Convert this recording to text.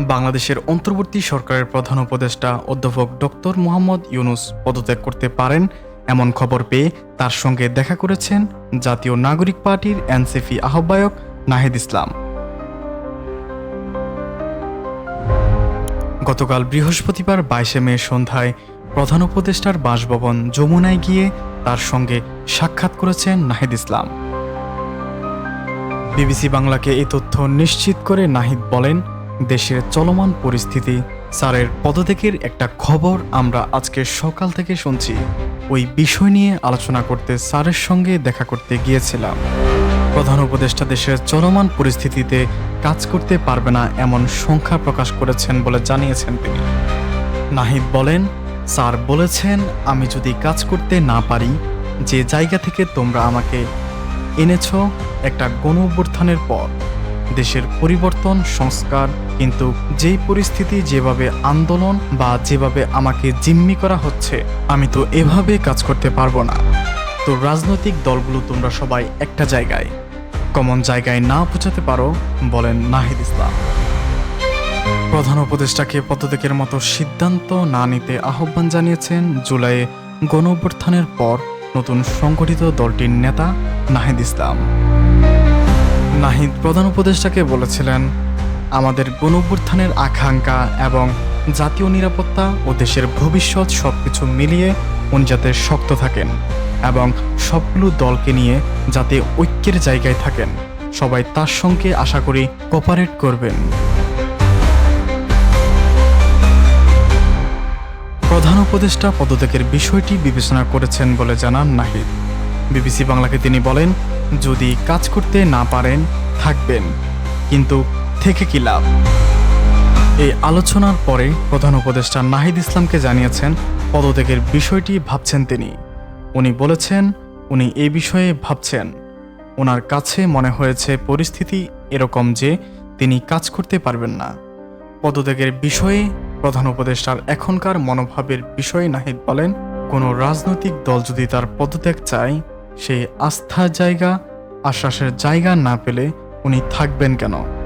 বাংলাদেশের অন্তর্বর্তী সরকারের প্রধান উপদেষ্টা অধ্যাপক ডক্টর মোহাম্মদ ইউনূস পদত্যাগ করতে পারেন এমন খবর পেয়ে তার সঙ্গে দেখা করেছেন জাতীয় নাগরিক পার্টির এনসিপি আহ্বায়ক নাহিদ ইসলাম। গতকাল বৃহস্পতিবার 22 মে সন্ধ্যায় প্রধান উপদেষ্টার বাসভবন যমুনায় গিয়ে তার সঙ্গে সাক্ষাৎ করেছেন নাহিদ ইসলাম। বিবিসি বাংলাকে এই তথ্য নিশ্চিত করে নাহিদ বলেন, দেশের চলমান পরিস্থিতি, স্যারের পদত্যাগের একটা খবর আমরা আজকে সকাল থেকে শুনছি। ওই বিষয় নিয়ে আলোচনা করতে স্যারের সঙ্গে দেখা করতে গিয়েছিলাম। প্রধান উপদেষ্টা দেশের চলমান পরিস্থিতিতে কাজ করতে পারবে না এমন সংখ্যা প্রকাশ করেছেন বলে জানিয়েছেন তিনি। নাহিদ বলেন, স্যার বলেছেন আমি যদি কাজ করতে না পারি, যে জায়গা থেকে তোমরা আমাকে এনেছ একটা গণ-অভ্যুত্থানের পর, দেশের পরিবর্তন সংস্কার, কিন্তু যেই পরিস্থিতি, যেভাবে আন্দোলন বা যেভাবে আমাকে জিম্মি করা হচ্ছে, আমি তো এভাবে কাজ করতে পারবো না। তো রাজনৈতিক দলগুলো তোমরা সবাই একটা জায়গায়, কমন জায়গায় না পৌঁছাতে পারো, বলেন নাহিদ ইসলাম। প্রধান উপদেষ্টাকে পদত্যাগের মতো সিদ্ধান্ত না নিতে আহ্বান জানিয়েছেন জুলাইয়ে গণ-অভ্যুত্থানের পর নতুন সংগঠিত দলটির নেতা নাহিদ ইসলাম। নাহিদ প্রধান উপদেষ্টাকে বলেছিলেন, আমাদের গণ-অভ্যুত্থানের আকাঙ্ক্ষা এবং জাতীয় নিরাপত্তা ও দেশের ভবিষ্যৎ সবকিছু মিলিয়ে উনি যাতে শক্ত থাকেন এবং সবগুলো দলকে নিয়ে যাতে ঐক্যের জায়গায় থাকেন, সবাই তার সঙ্গে আশা করি কোঅপারেট করবেন। প্রধান উপদেষ্টা পদত্যাগের বিষয়টি বিবেচনা করেছেন বলে জানান নাহিদ। বিবিসি বাংলাকে তিনি বলেন, যদি কাজ করতে না পারেন থাকবেন, কিন্তু থেকে কি লাভ? এই আলোচনার পরে প্রধান উপদেষ্টা নাহিদ ইসলামকে জানিয়েছেন পদত্যাগের বিষয়টি ভাবছেন তিনি। উনি বলেছেন উনি এই বিষয়ে ভাবছেন। ওনার কাছে মনে হয়েছে পরিস্থিতি এরকম যে তিনি কাজ করতে পারবেন না। পদত্যাগের বিষয়ে প্রধান উপদেষ্টার এখনকার মনোভাবের বিষয়ে নাহিদ বলেন, কোনো রাজনৈতিক দল যদি তার পদত্যাগ চায়, সেই আস্থার জায়গা, আশ্বাসের জায়গা না পেলে উনি থাকবেন কেন?